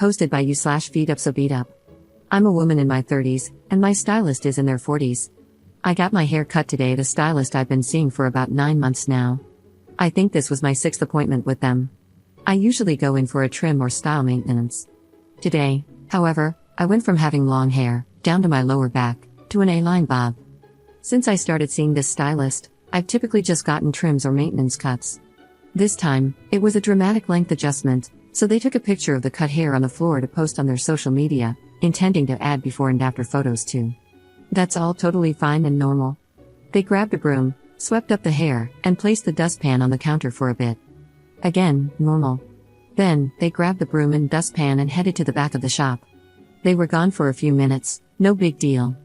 Hosted by you/feed up so beat up. I'm a woman in my 30s, and my stylist is in their 40s. I got my hair cut today at a stylist I've been seeing for about 9 months now. I think this was my 6th appointment with them. I usually go in for a trim or style maintenance. Today, however, I went from having long hair, down to my lower back, to an A-line bob. Since I started seeing this stylist, I've typically just gotten trims or maintenance cuts. This time, it was a dramatic length adjustment, so they took a picture of the cut hair on the floor to post on their social media, intending to add before and after photos too. That's all totally fine and normal. They grabbed a broom, swept up the hair, and placed the dustpan on the counter for a bit. Again, normal. Then, they grabbed the broom and dustpan and headed to the back of the shop. They were gone for a few minutes, no big deal.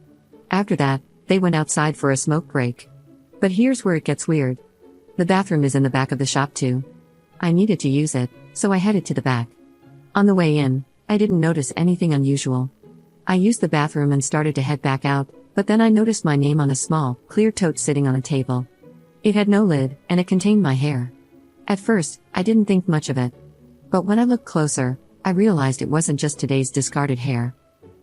After that, they went outside for a smoke break. But here's where it gets weird. The bathroom is in the back of the shop too. I needed to use it, so I headed to the back. On the way in, I didn't notice anything unusual. I used the bathroom and started to head back out, but then I noticed my name on a small, clear tote sitting on a table. It had no lid, and it contained my hair. At first, I didn't think much of it. But when I looked closer, I realized it wasn't just today's discarded hair.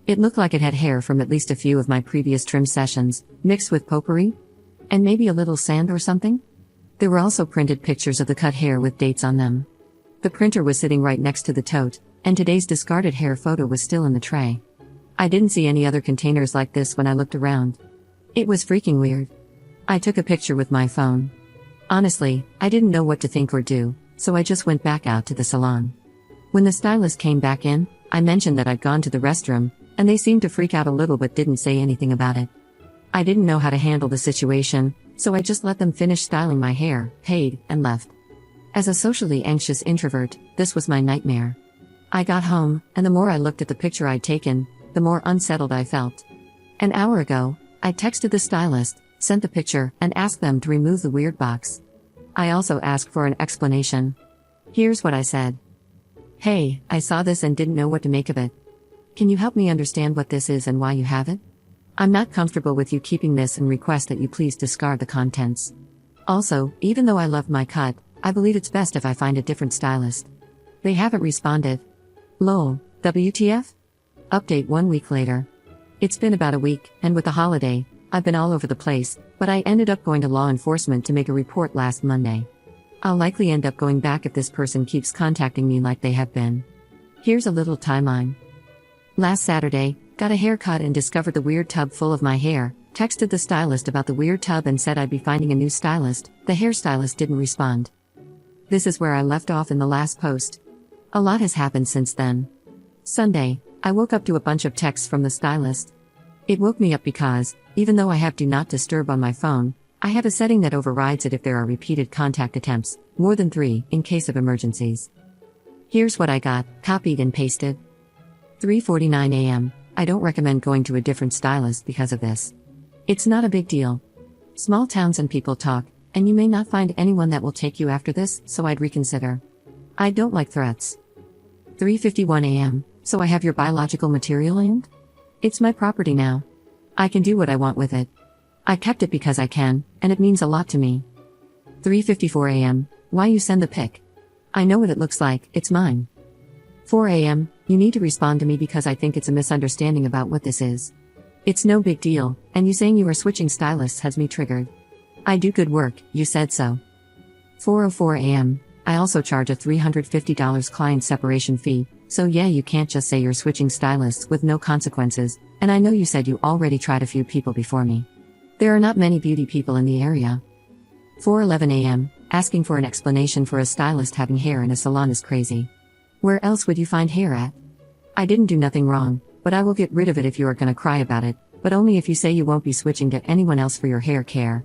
It looked like it had hair from at least a few of my previous trim sessions, mixed with potpourri? And maybe a little sand or something? There were also printed pictures of the cut hair with dates on them. The printer was sitting right next to the tote, and today's discarded hair photo was still in the tray. I didn't see any other containers like this when I looked around. It was freaking weird. I took a picture with my phone. Honestly, I didn't know what to think or do, so I just went back out to the salon. When the stylist came back in, I mentioned that I'd gone to the restroom, and they seemed to freak out a little but didn't say anything about it. I didn't know how to handle the situation, so I just let them finish styling my hair, paid, and left. As a socially anxious introvert, this was my nightmare. I got home, and the more I looked at the picture I'd taken, the more unsettled I felt. An hour ago, I texted the stylist, sent the picture, and asked them to remove the weird box. I also asked for an explanation. Here's what I said. Hey, I saw this and didn't know what to make of it. Can you help me understand what this is and why you have it? I'm not comfortable with you keeping this and request that you please discard the contents. Also, even though I love my cut, I believe it's best if I find a different stylist. They haven't responded. Lol, WTF? Update 1 week later. It's been about a week, and with the holiday, I've been all over the place, but I ended up going to law enforcement to make a report last Monday. I'll likely end up going back if this person keeps contacting me like they have been. Here's a little timeline. Last Saturday, got a haircut and discovered the weird tub full of my hair, texted the stylist about the weird tub and said I'd be finding a new stylist. The hairstylist didn't respond. This is where I left off in the last post. A lot has happened since then. Sunday, I woke up to a bunch of texts from the stylist. It woke me up because, even though I have Do Not Disturb on my phone, I have a setting that overrides it if there are repeated contact attempts, more than 3, in case of emergencies. Here's what I got, copied and pasted. 3:49 a.m. I don't recommend going to a different stylist because of this. It's not a big deal. Small towns and people talk, and you may not find anyone that will take you after this, so I'd reconsider. I don't like threats. 3:51 a.m. So I have your biological material in? It's my property now. I can do what I want with it. I kept it because I can, and it means a lot to me. 3:54 a.m. Why you send the pic? I know what it looks like, it's mine. 4 a.m. You need to respond to me because I think it's a misunderstanding about what this is. It's no big deal, and you saying you are switching stylists has me triggered. I do good work, you said so. 4:04 a.m. I also charge a $350 client separation fee, so yeah, you can't just say you're switching stylists with no consequences, and I know you said you already tried a few people before me. There are not many beauty people in the area. 4:11 a.m. Asking for an explanation for a stylist having hair in a salon is crazy. Where else would you find hair at? I didn't do nothing wrong, but I will get rid of it if you are gonna cry about it, but only if you say you won't be switching to anyone else for your hair care.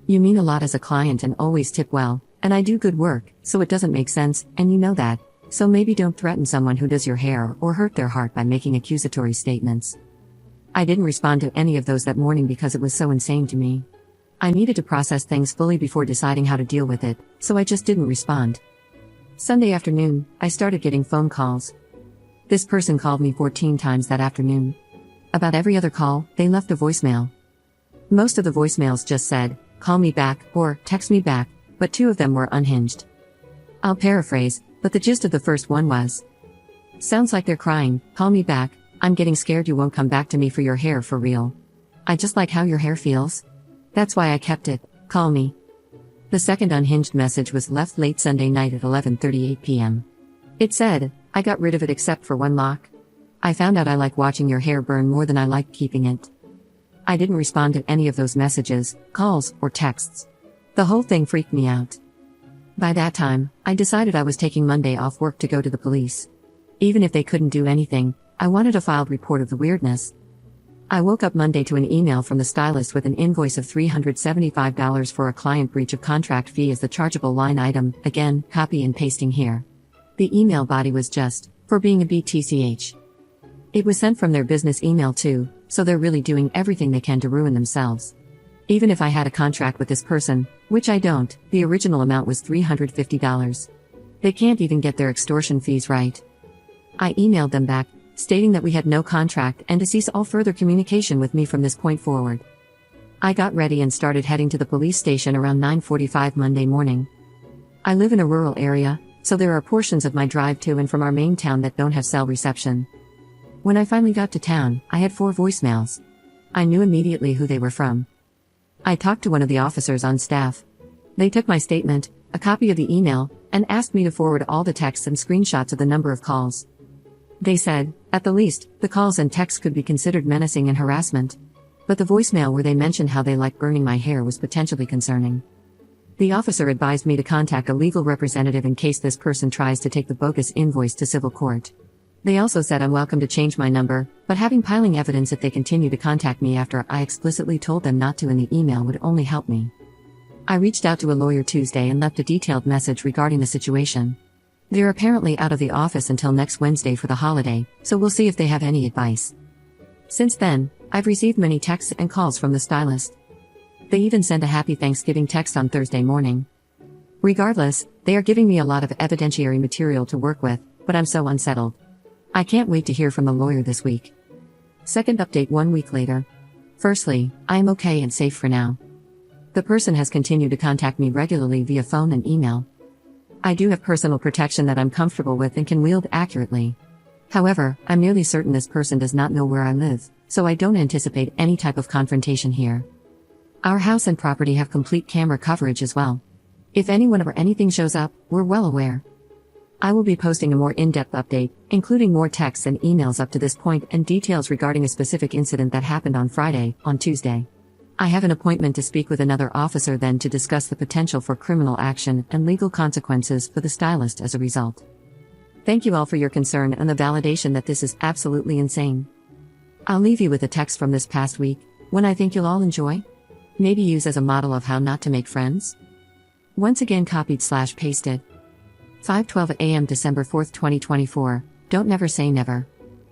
You mean a lot as a client and always tip well, and I do good work, so it doesn't make sense, and you know that, so maybe don't threaten someone who does your hair or hurt their heart by making accusatory statements. I didn't respond to any of those that morning because it was so insane to me. I needed to process things fully before deciding how to deal with it, so I just didn't respond. Sunday afternoon, I started getting phone calls. This person called me 14 times that afternoon. About every other call, they left a voicemail. Most of the voicemails just said, "Call me back," or "Text me back," but 2 of them were unhinged. I'll paraphrase, but the gist of the first one was, Sounds like they're crying, call me back, I'm getting scared you won't come back to me for your hair for real. I just like how your hair feels. That's why I kept it, call me. The second unhinged message was left late Sunday night at 11:38 p.m. It said, I got rid of it except for one lock. I found out I like watching your hair burn more than I like keeping it. I didn't respond to any of those messages, calls, or texts. The whole thing freaked me out. By that time, I decided I was taking Monday off work to go to the police. Even if they couldn't do anything, I wanted a filed report of the weirdness. I woke up Monday to an email from the stylist with an invoice of $375 for a client breach of contract fee as the chargeable line item, again, copy and pasting here. The email body was just, for being a BTCH. It was sent from their business email too, so they're really doing everything they can to ruin themselves. Even if I had a contract with this person, which I don't, the original amount was $350. They can't even get their extortion fees right. I emailed them back, stating that we had no contract and to cease all further communication with me from this point forward. I got ready and started heading to the police station around 9:45 Monday morning. I live in a rural area, so there are portions of my drive to and from our main town that don't have cell reception. When I finally got to town, I had 4 voicemails. I knew immediately who they were from. I talked to one of the officers on staff. They took my statement, a copy of the email, and asked me to forward all the texts and screenshots of the number of calls. They said, at the least, the calls and texts could be considered menacing and harassment. But the voicemail where they mentioned how they liked burning my hair was potentially concerning. The officer advised me to contact a legal representative in case this person tries to take the bogus invoice to civil court. They also said I'm welcome to change my number, but having piling evidence if they continue to contact me after I explicitly told them not to in the email would only help me. I reached out to a lawyer Tuesday and left a detailed message regarding the situation. They're apparently out of the office until next Wednesday for the holiday, so we'll see if they have any advice. Since then, I've received many texts and calls from the stylist. They even sent a happy Thanksgiving text on Thursday morning. Regardless, they are giving me a lot of evidentiary material to work with, but I'm so unsettled. I can't wait to hear from the lawyer this week. Second update 1 week later. Firstly, I am okay and safe for now. The person has continued to contact me regularly via phone and email. I do have personal protection that I'm comfortable with and can wield accurately. However, I'm nearly certain this person does not know where I live, so I don't anticipate any type of confrontation here. Our house and property have complete camera coverage as well. If anyone or anything shows up, we're well aware. I will be posting a more in-depth update, including more texts and emails up to this point and details regarding a specific incident that happened on Tuesday. I have an appointment to speak with another officer then to discuss the potential for criminal action and legal consequences for the stylist as a result. Thank you all for your concern and the validation that this is absolutely insane. I'll leave you with a text from this past week, one I think you'll all enjoy. Maybe use as a model of how not to make friends. Once again copied/pasted. 5:12 a.m. December 4th, 2024. Don't never say never.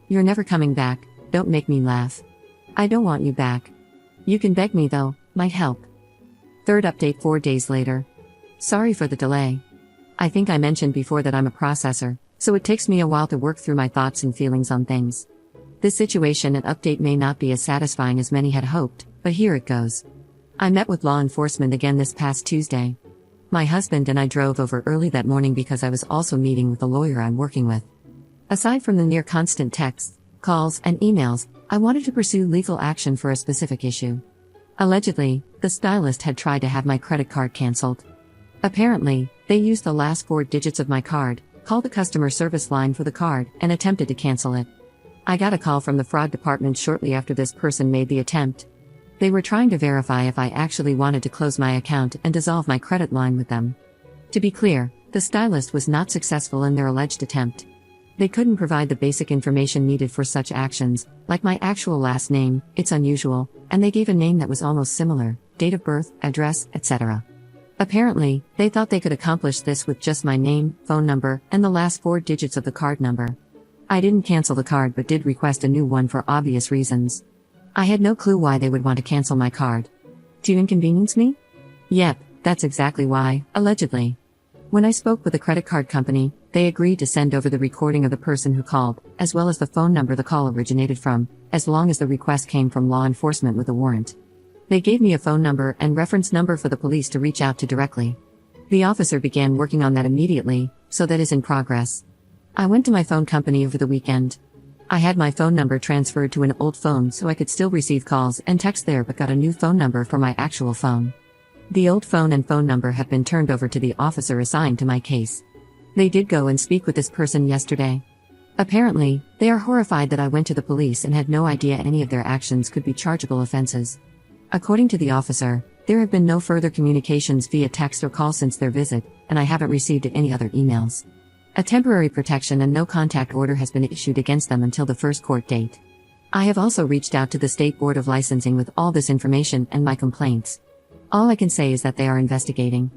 You're never coming back, don't make me laugh. I don't want you back. You can beg me though, might help. Third update 4 days later. Sorry for the delay. I think I mentioned before that I'm a processor, so it takes me a while to work through my thoughts and feelings on things. This situation and update may not be as satisfying as many had hoped, but here it goes. I met with law enforcement again this past Tuesday. My husband and I drove over early that morning because I was also meeting with the lawyer I'm working with. Aside from the near constant texts, calls, and emails, I wanted to pursue legal action for a specific issue. Allegedly, the stylist had tried to have my credit card canceled. Apparently, they used the last 4 digits of my card, called the customer service line for the card, and attempted to cancel it. I got a call from the fraud department shortly after this person made the attempt. They were trying to verify if I actually wanted to close my account and dissolve my credit line with them. To be clear, the stylist was not successful in their alleged attempt. They couldn't provide the basic information needed for such actions, like my actual last name, it's unusual, and they gave a name that was almost similar, date of birth, address, etc. Apparently, they thought they could accomplish this with just my name, phone number, and the last 4 digits of the card number. I didn't cancel the card but did request a new one for obvious reasons. I had no clue why they would want to cancel my card. To inconvenience me? Yep, that's exactly why, allegedly. When I spoke with the credit card company, they agreed to send over the recording of the person who called, as well as the phone number the call originated from, as long as the request came from law enforcement with a warrant. They gave me a phone number and reference number for the police to reach out to directly. The officer began working on that immediately, so that is in progress. I went to my phone company over the weekend. I had my phone number transferred to an old phone so I could still receive calls and text there, but got a new phone number for my actual phone. The old phone and phone number have been turned over to the officer assigned to my case. They did go and speak with this person yesterday. Apparently, they are horrified that I went to the police and had no idea any of their actions could be chargeable offenses. According to the officer, there have been no further communications via text or call since their visit, and I haven't received any other emails. A temporary protection and no contact order has been issued against them until the first court date. I have also reached out to the State Board of Licensing with all this information and my complaints. All I can say is that they are investigating.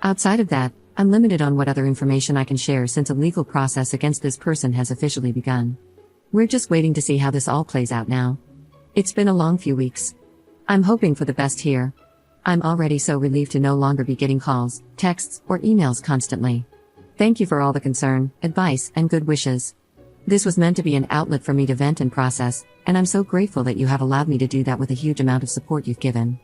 Outside of that, I'm limited on what other information I can share since a legal process against this person has officially begun. We're just waiting to see how this all plays out now. It's been a long few weeks. I'm hoping for the best here. I'm already so relieved to no longer be getting calls, texts, or emails constantly. Thank you for all the concern, advice, and good wishes. This was meant to be an outlet for me to vent and process, and I'm so grateful that you have allowed me to do that with a huge amount of support you've given.